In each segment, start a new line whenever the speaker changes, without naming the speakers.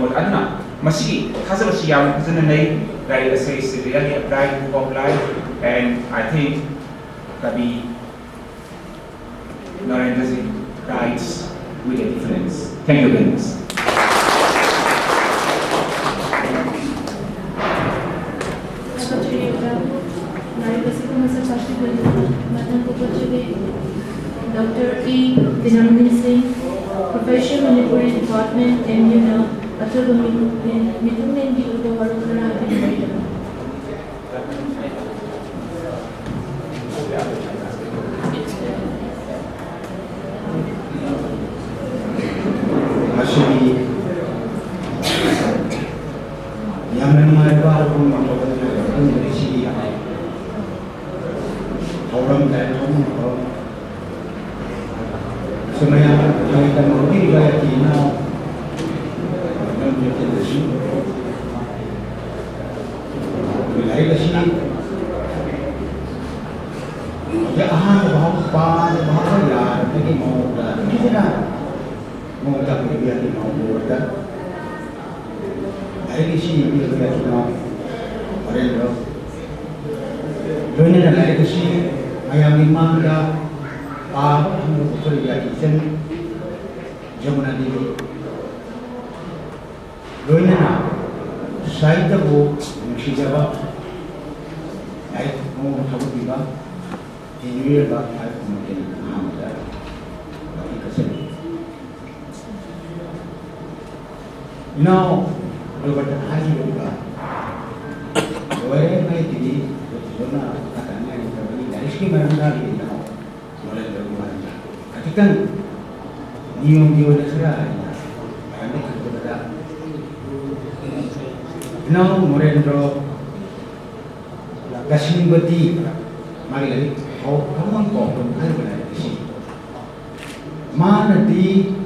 mot adna masigi hazabasi yam fazana nei like says really apply to of life, and I think Kabi Narendra Singh writes with a difference. Thank you very much.
Dr. E. Dinamani Singh, Professor Manipuri Department, MUNA, Atharva Mithun di Udo Varukara Abhinayam.
Masih yang memang baru mengatakan dari sini orang dari orang semuanya kita mungkin gaya Cina dan kita di sini mulai ke sini ya bahasa ya ini mau kita mau tak biar mau buat hari ini sih biar kita orang loh dunia hari ini sih ayam lima dah हम लोग ऊपर गया kitchen Jamuna देवी लोइना ना शायद वो मुशीजाबा ऐसे वो थोड़ा दिवा इंजीनियर बात है उनके नाम का बाकी कैसे now जो बता हाजी होगा वो है मैं दिल्ली जो ना कताना है तो ये इसकी मरना भी ना kan niung dia negara kami kerja now Morendro Kashmir beti mari lagi how kamu kau kan benar sih mana di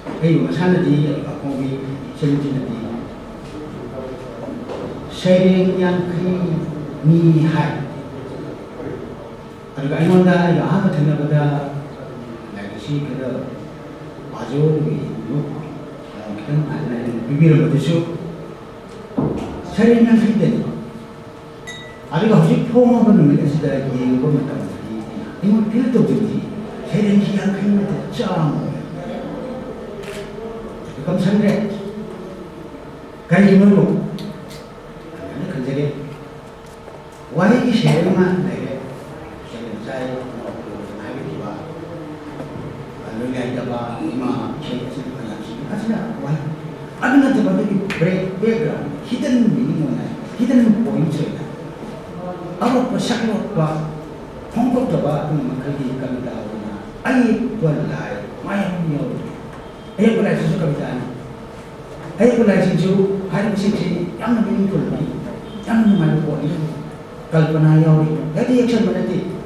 mana di aku bi sendiri di sharing yang ni hai ada yang anda ya apa tanya pada si kada bajo ni no kan ada bibir betul saya yang tidak ada hujung form apa namanya sudah ini apa macam ini mau pilih tu jadi saya yang kena cakap kamu sendiri kali ini lo ini kerja ni wahai saya mana saya Lulian jaba lima cek sekian asal wah ada nanti pada di background hidden meaning mana hidden point cerita apa pesan apa pengkot jaba tu makali kami tahu na ayat walai maya punya ayat walai sesuatu kami ayat walai sesuatu hari mesti yang meaningful ni yang mana point kalpana yang jadi action mana ti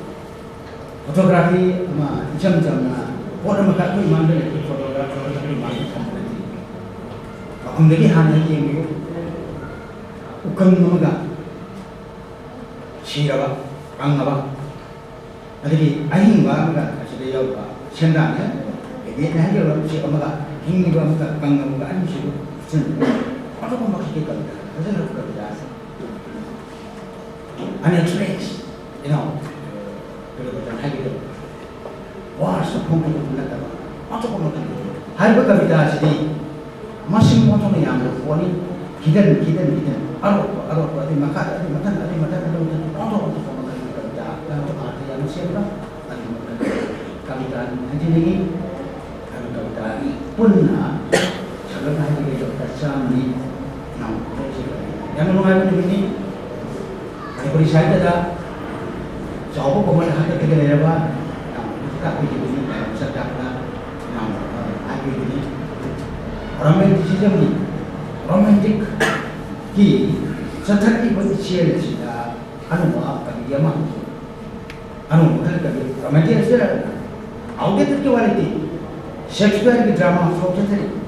fotografi ma jam-jam na orang makan tu iman dia itu fotografer tapi iman kompeti. Aku lagi hanya yang itu, ukang nama siapa, apa. Jadi aing bahagia sudah jauh sendiri. Ini dah jauh siapa makan, ini bahagia kang nama ani siapa sendiri. Apa pun maksud kita, ada nak kerja. Unexpected, you know, kalau kita nak kita wah, sepuluh puluh nak apa? Macam apa nak? Hari berkabita jadi masing macam ni yang berkuali kita. Arwah ada makan, ada untuk kabita. Kalau ada yang siapa? Ada makan kabita. Nanti lagi kalau kabita pun sebelum hari kita kerja ni, yang mengenai ini, ada perisai ada. Siapa pemain ada kita lewat. Tak begini, sedaplah, yang ada begini. Romanticism ni, romantic, ki, seterti berisian sida, anu apa kami dia mah, anu bukan kami romantis saja. Awak itu kualiti, Shakespeare di drama folk seterti.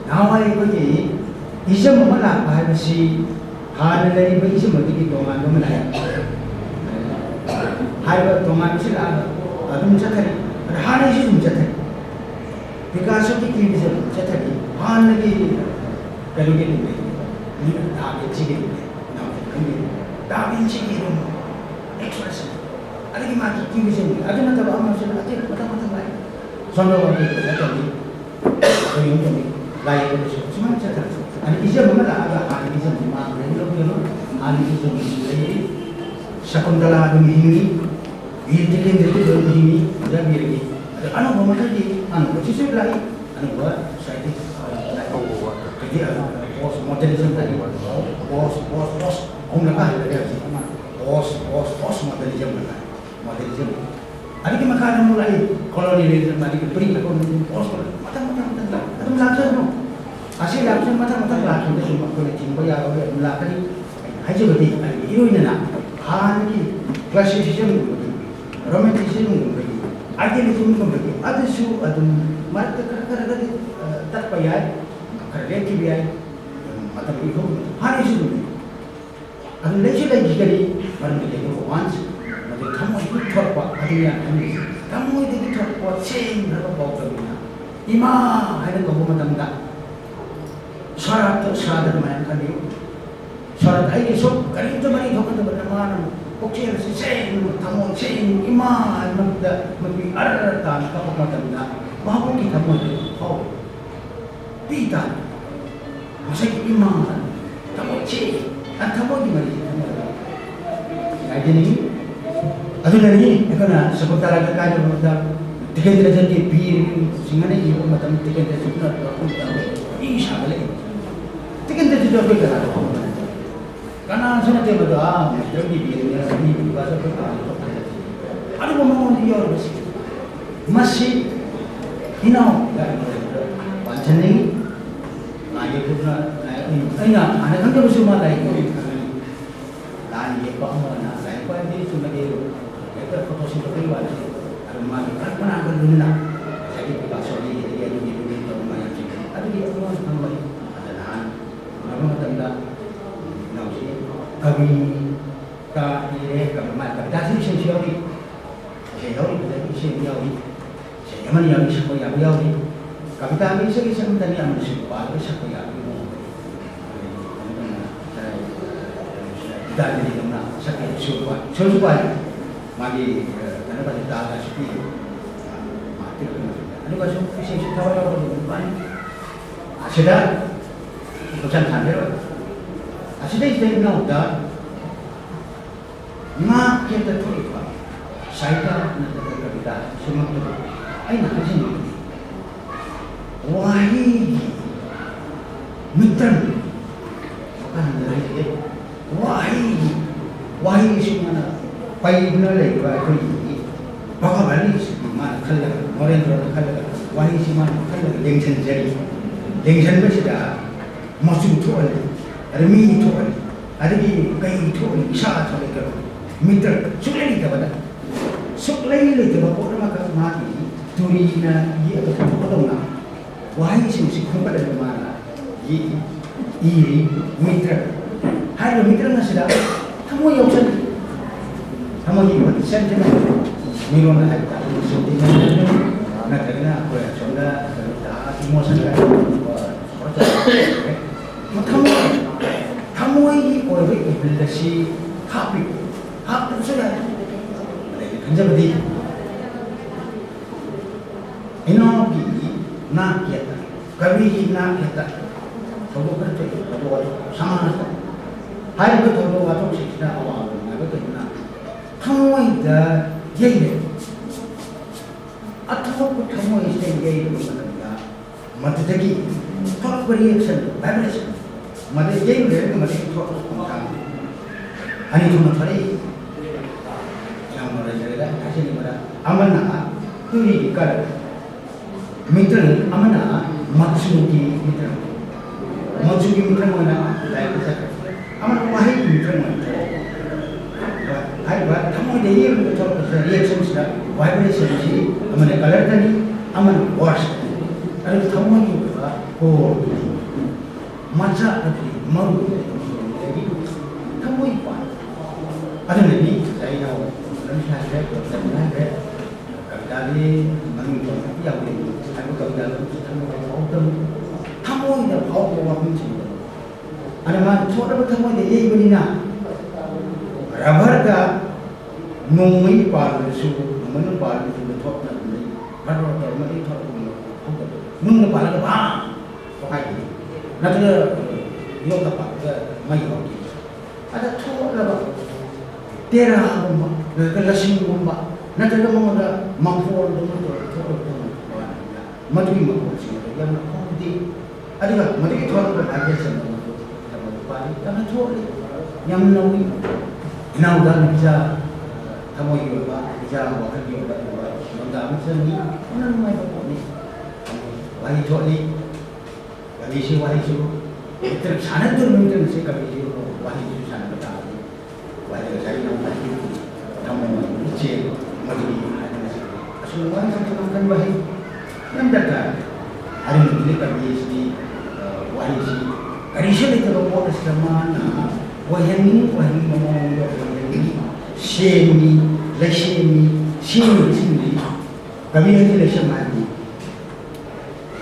Nawai begini, isam mana bahasa si, hari lagi berisam begini doman mana. Hari doman sila. Adum cakari, ada hal yang sih cakari. Because of the key bisa cakari, hal lagi pero que ni da Vinci que no da Vinci que express ada di mana kita bisa ada nanti apa macam ada macam lain soalnya orang itu ada ni orang itu ni lain itu semua macam tu ada kisah mana ada kisah mana ada kisah ni Sakuntala ada ini Istiqin itu ada ini ada biar ada anak bawa tadi anak kecil saya lagi anak bawa saya itu jadi bos modernisme tadi bos kau nak ada bos modernisme ada di makanan mulai kolonialisme tadi beri aku bos matang ada melakukan no hasil lakukan matang lakukan semua kolektif bayar melakukan aja betul itu ini nak hari classicism romanticism idealism ada su ada mata kadang-kadang tak payah kerja biaya mata itu hari itu ada lagi dari orang itu once maka kamu itu terpa ada yang kamu itu terpa change apa bawa kerja ima ada kamu mata syarat mana kan itu syarat aja sok kali itu mana itu kan bernama okey sih kamu change ima maka aratan kamu mata bahawa kita mau pita masa iman kamu change kamu gimana jadi ada lagi karena sebentar lagi kan kita tidak jadi bir sehingga ini macam tidak jadi sebentar insya Allah tidak jadi jodoh karena sana dia berdoa jadi bir ini bahasa ada ngomong dia masih hinau macam ni lagi pun ini anak kan terus rumah lagi dan dia kau mana saya kau ini cuma dia itu foto sintetik wajib ada mana kan pernah berguna jadi kita sorry dia juga di rumah yang cikgu ada dia semua tambah ada lahan nama tanda nasi kami kami kami dah sih siapa jadi siapa saya mana yang siapa yang kami tak bisa kita tadi yang siapa siapa yang dan di mana sakit suka magi karena pada tak sepi mati ada macam fisik tahu apa bukan sudah bukan sambil sudah itu dah mak kita tu itu saya nak kita semua tu ay nak sini wahai mitra bukan dari wahai semua pai benar lagi wahai ini bapa balik mana kalau orang tu kalau wahai semua kalau dengsan jadi dengsan bersih masuk tu ada mini tu ada di kain tu isyarat oleh kalau mitra suklai kita pada suklai itu bapa orang makan mati turina ia betul betul nak wahai semua kumpulan dari mana iri mitra hai mitra na sila kamu yang sen kamu yang sen sen milon na kita so tinggal na kena apa ya sonda dah semua sana kamu ini orang itu berdasi happy sudah kerja berdiri inogi nak kita kami nak kita kalau kerja kalau sama hai betul betul waktu kita awal betul betul kamu itu jadi atau kamu itu jadi betul mata jadi thought reaction vibration mata jadi betul mata thought kontak ani tu nanti yang mana jadi hasil ni mana amana tu ni kalau mitra amana maksudnya mitra mana lain sahaja aman wahai mitra mana hai buat kamu dia betul reaction sudah vibration sih aman color tadi aman wash ada kamu juga oh macam tadi malu jadi kamu itu ada lagi saya tahu dalam saya ada dari menunjukkan yang ini aku tahu dalam kamu itu kau bawa kunci Ada mah thora bertemu dia ini begini rubber ka nungui palu su nungui palu su thok na ni baru thok mari thok nungui palu ka bang pakai ini nanti dia dapat ke mai lagi ada thok lah tera bomba ke lasing bomba nanti dia mau ada mangfol dengan thok mati mangfol sih yang nak di ada mati thok ada semua karena thok yang nungui now dan bisa kamu juga bisa waktu juga nonton seni mana mai bapak ni wahai thok ni kami si wahai su terus sana tu mungkin si kami si wahai su sana betul wahai saya nak wahai kamu cek maju ada nasi semua yang makan wahai yang dekat hari ini kami si wahai si hari ini kita bawa semana wahai ngomong shemi shemi kami ini lesem mati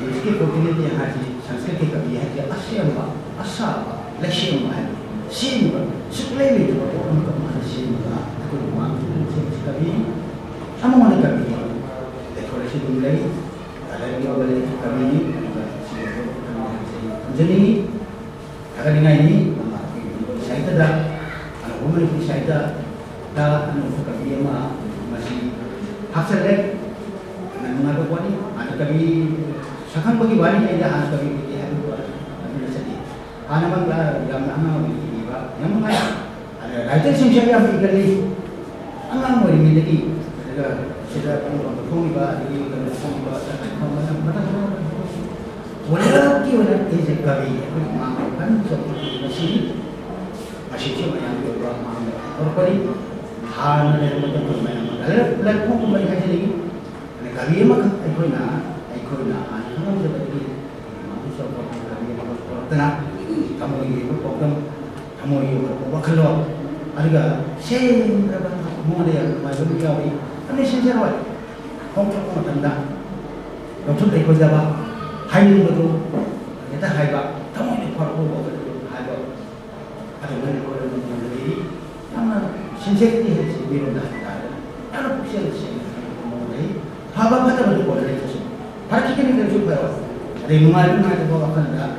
meski kotinnya yang hati sanskrit kami hati asyama asaba lesem mati shemi sekolah itu orang kemana shemi aku rumah kami sama mana kami dekorasi mulai ada yang boleh kami jadi akan ini saya tidak umur saya dah kami masih hasil lek mengaku wani ada kami sekarang bagi wani ada harus kami dia ada sedih anak bangla yang anak ini yang mengajar ada rakyat yang berkali anak mau ini jadi sudah kamu ba jadi kamu ba wala kiwala ini kami makan masih cuma yang berapa orang hal yang macam tu macam ada platform kembali hasil lagi kami mak ikutna kamu jadi mahu support kami mak tenang kamu ini program kamu ini berapa kalau ada share berapa mau ada macam ni kau ini share awak kamu tanda kamu tu ikut jawab hai ni betul kita hai ba kamu ini perlu hai ba ada mana orang yang jadi karena sensitif sih biru dah ada ada pusing sih mulai apa betul boleh itu para kita ni kerja berapa ada mengalir ada bawa kanda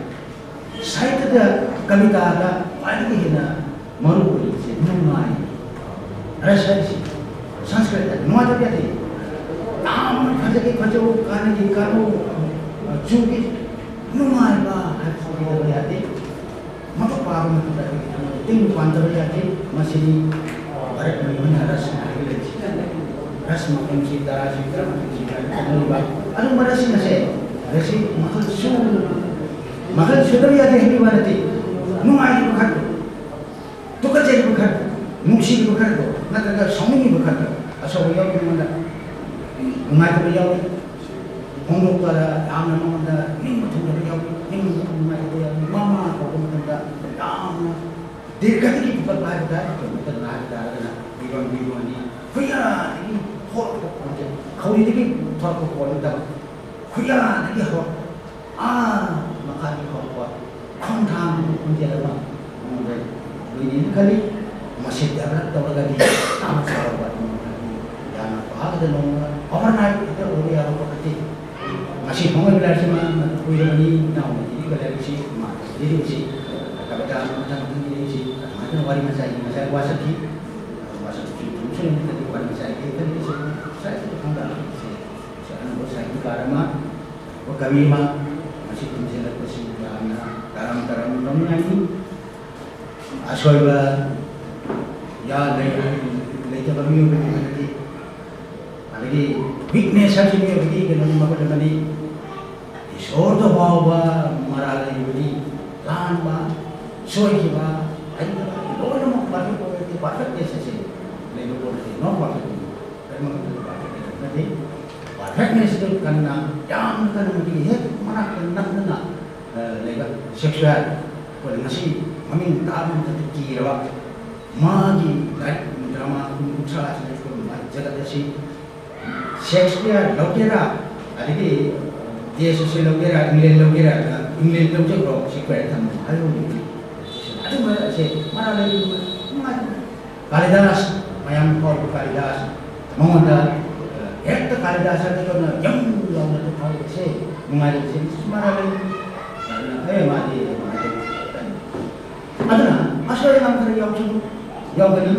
saya tidak kami tak ada lagi hina maru sih mengai rasa sih sanskrit ada nuat apa dia nam kerja kerja kan di kanu juga mengai bah harus kita lihat maka paru itu dari tim pantai jadi masih ada mana ras ras makin kita ada mana sih nasi rasi makan sudah ya deh di mana ti nungai bukan tu kerja bukan musim bukan tu nanti ada suami bukan asal yang mana nungai tu yang untuk ada anak mana ni betul yang mama kau minta yang dekat ini bukan bahaya dah, bukan bahaya dah, biru ni. Kaya ini hot macam kau ini thor ko pon dah. Kaya ini hot. Maka ni hot. Kau thang menjadi apa? Ini kali masih ada tahu lagi. Sama sahabat. Jangan apa ada nombor. Overnight itu orang yang berkati. Masih pengen belajar sama kuih ni, naw. Jadi belajar sih, jadi sih. Kalau macam ini sih, macam wari masa wasaki mungkin tadi wari masa itu saya itu enggak saya nak saya itu karena kami masih menjaga kesimpulan dalam dunia ini asal ya lagi kami lagi weakness saja ni lagi dengan apa dengan ini isoto bawa marah ini lama soy kiba ay lo mo bakit ko ito perfect necessary lalo po no perfect pero perfectness itu karena yang kan melihat mana kena lega seksual boleh nasi kami tahu kira magi drama usaha seperti jaga si Shakespeare lokera ada di dia sosial lokera England lokera England lokera si kuat tamu ayo Aduh mana lagi Kalidas mayam kau Kalidas mengonda hekta Kalidas itu na yang tu kau mengalir mana lagi mati aduna asal yang kari yang kari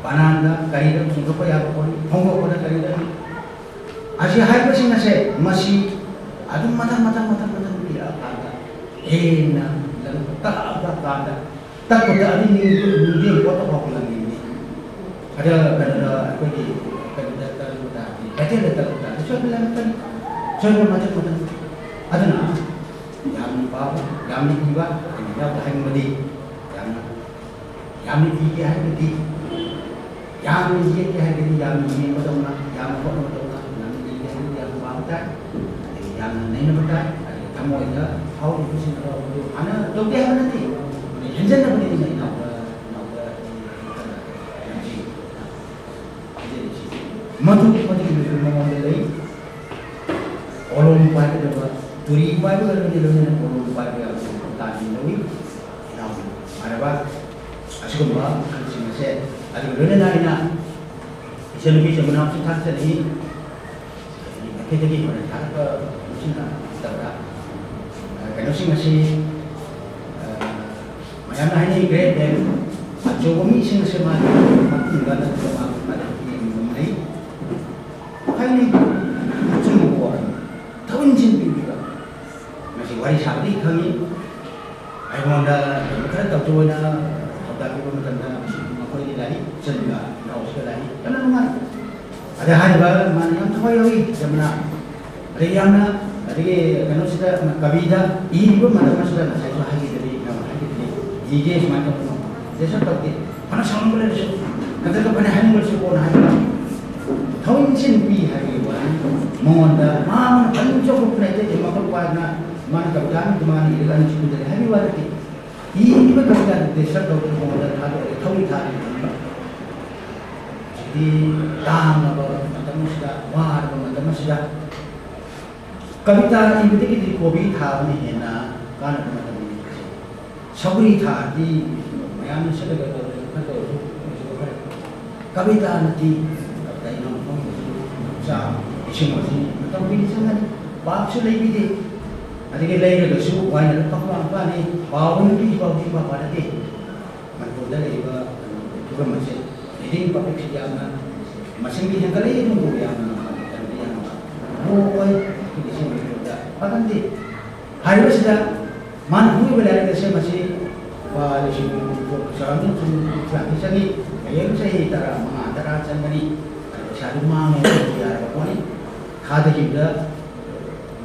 pananda kari dah sungguh payah pun hongo pun kari dah asyik hai pun nasi masih adu mata dia ada na lalu tak ada takut ada ni foto kau lagi ada apa di betul so bilang kan so macam aduna yang apa yang ni juga yang hang medi yang ni dia hang medi yang ni dia hang medi yang ni betul nak yang betul nak yang ni dia yang baca yang ni baca kamu itu how itu sih ana tu dia nanti hendak apa ni nak matu itu mengambil olom pai itu turi pai itu ada di dalamnya olom pai itu tadi lagi ada apa asyik apa kalau sih ada di dalamnya ina selebih sebenarnya sih tak sedih kita jadi mana tak ke mungkin tak ada kalau sih masih macam mana ini great dan coba misi masih mana mungkin nggak ada ini semua tahun jin juga masih waris habis kami ayah manda kerana tak tahu na tapi pun tentang apa ini lagi sendiri kau sekali karena memang ada hal mana yang tahu lagi sebenarnya ada yang ada kalau sudah kawida ini pun mana sudah saya sudah lagi dari nama lagi dari jiji semacam itu jadi tak mana sama boleh tu kata tu pada hari boleh sepuluh hari tahun sini hari ini, mengonda, mana paling jauh kereta je makhluk warna, mana kebetulan mana ini kan cukup dari hari ini. Ini kebetulan desa doktor mengonda ada tahun hari. Jadi tang apa macam sudah, war macam sudah. Kavita ini betul di kopi tahun ini na, kan macam ini. Sabri tahun di, macam sudah kata kavita nanti isu masih atau begini sangat bakso lagi deh ada yang lain ada suku banyak tak apa ni bawang ni bawang pada deh mantul dah lagi juga masih jadi pakai sejarah masih yang kali nunggu yang oh di sini sudah apa deh hari sudah mana pun berada di sini masih pada sini sekarang tu lagi sini yang saya tara mengatara macam ni satu mana dia apa ni kada juga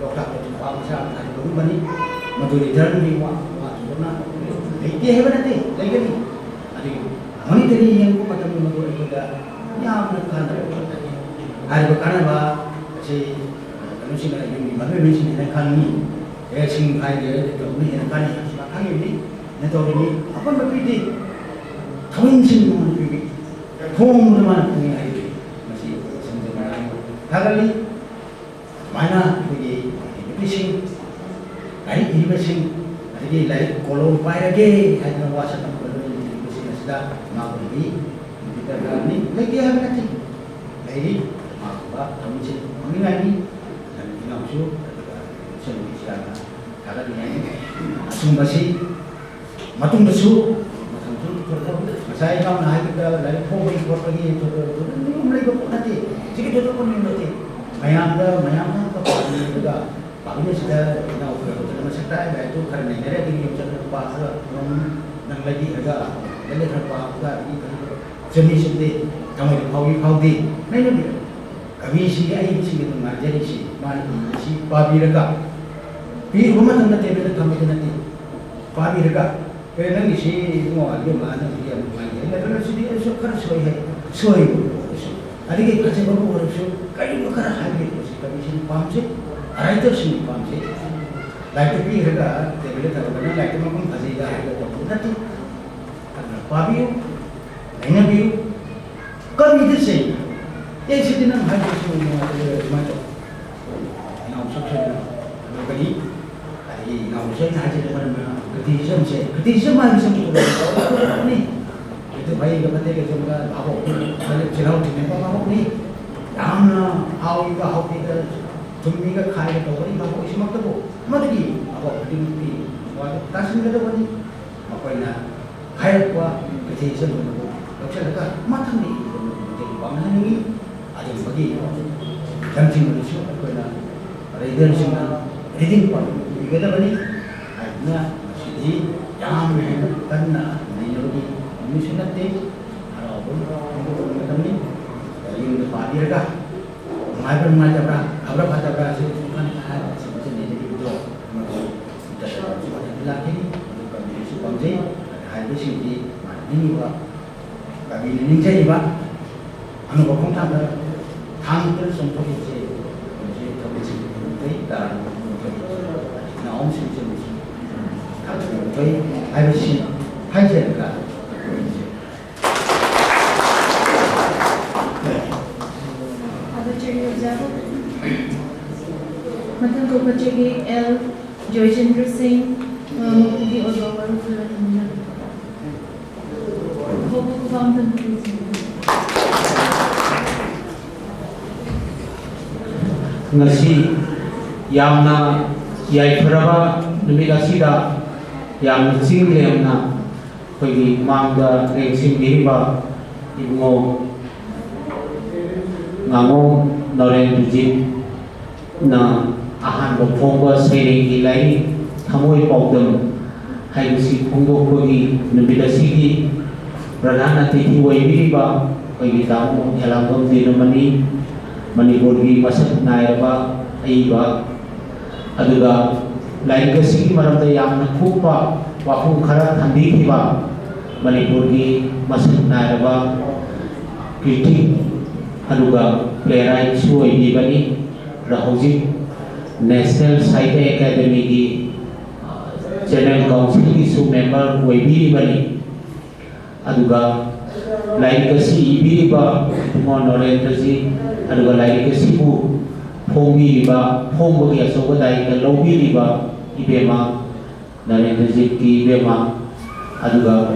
lokal itu bangsa ada berubah ni maduri jalan ni wah sempurna itu hebat nanti lagi ni ada ini tadi yang aku macam maduri juga yang menekan ada berkana bah si kalau si nak yang mana mesti nak kan ni sing kai dia itu ni nak kan ni sekarang ini nanti ini apa berpikir tahun sini mana berpikir home mana punya kali mana pergi fishing, hari ini fishing, hari ini kolom pai lagi, hari ini wasa tak kolom ini fishing sudah mau pergi, kita kali lagi apa nanti, hari apa kami sih, kami ni, kami nak show, sebelum siapa, kalau ini asum basi, matung besu, saya kau nak kita lagi phone pergi itu, mulai kau nanti. Jadi itu pun nanti, mayam kepada juga, baginya sudah tahu kalau kita masih itu karena negara ini macam apa, nang lagi ada, lagi apa ini jenis ini, kamu di, ni kami sih ayah sih itu jadi sih, mana sih babi rega, pi rumah tangga tebel kami nanti, babi rega, kerana ni sih semua dia mana dia mana, kerana sih dia suka soy. Ada kita macam apa orang tu, kali itu kerana hal itu kami sini paham sih, ada itu sini paham sih. Lain tu pi harga, tebel tak berapa, lain tu macam kasih dah harga tu, nanti, kerana pabiu, lainnya biu, kami itu sih, yang sini nak hal itu semua macam, nak usah saya, kalau kali, inaugurasi haji dengan criticism habis itu ni itu baik kepada kita juga apa kalau cerau ini apa ni yang how kita cumi ka khai to ni apa isi mak tu mati apa penting waktu tasin kita ni apa ina khai apa criticism tu kalau kita macam ni jadi bangsa ni ada bagi jangan manusia apa ina reader sini reading part kita bani na sidi yang tanna nayori misunate ara bon kami ini padir ka mai jabra abra jabra se kan ha se jadi itu kita lagi kami supamje hai besi di ini wa kami ini jadi ba anu ko kong ta thang ter som ko se kami se kita naom se 저희 IBC 파이제가
Matan ko bachege L Joychandra Singh di Odawa Fulani Hobo Fountain
ngasi yamna yaifraba numida sida yang singleam na kogi mangga rengsim biriba ibngo ngamo noren tujit na ahan bopongba sering ilai thamoi pawdam haigusi phongdo kogi numida sigi pradhana tithi waibiriba kogi tamu elangam dinamani manipurgi masak nairaba aiba aduga lain kesini maramda yang nakuppa wafung khara thandi thiba manipurgi masak nairaba critic aduga playwright suoi dibani rahoji national science academy ki general council ki su member waibiri bani aduga lain kesi ibiriba mo norendraji aduga lain kesi bu phongbi ba phongbo ya soba dai ka lobi ba ibema narendraji ki ibema aduga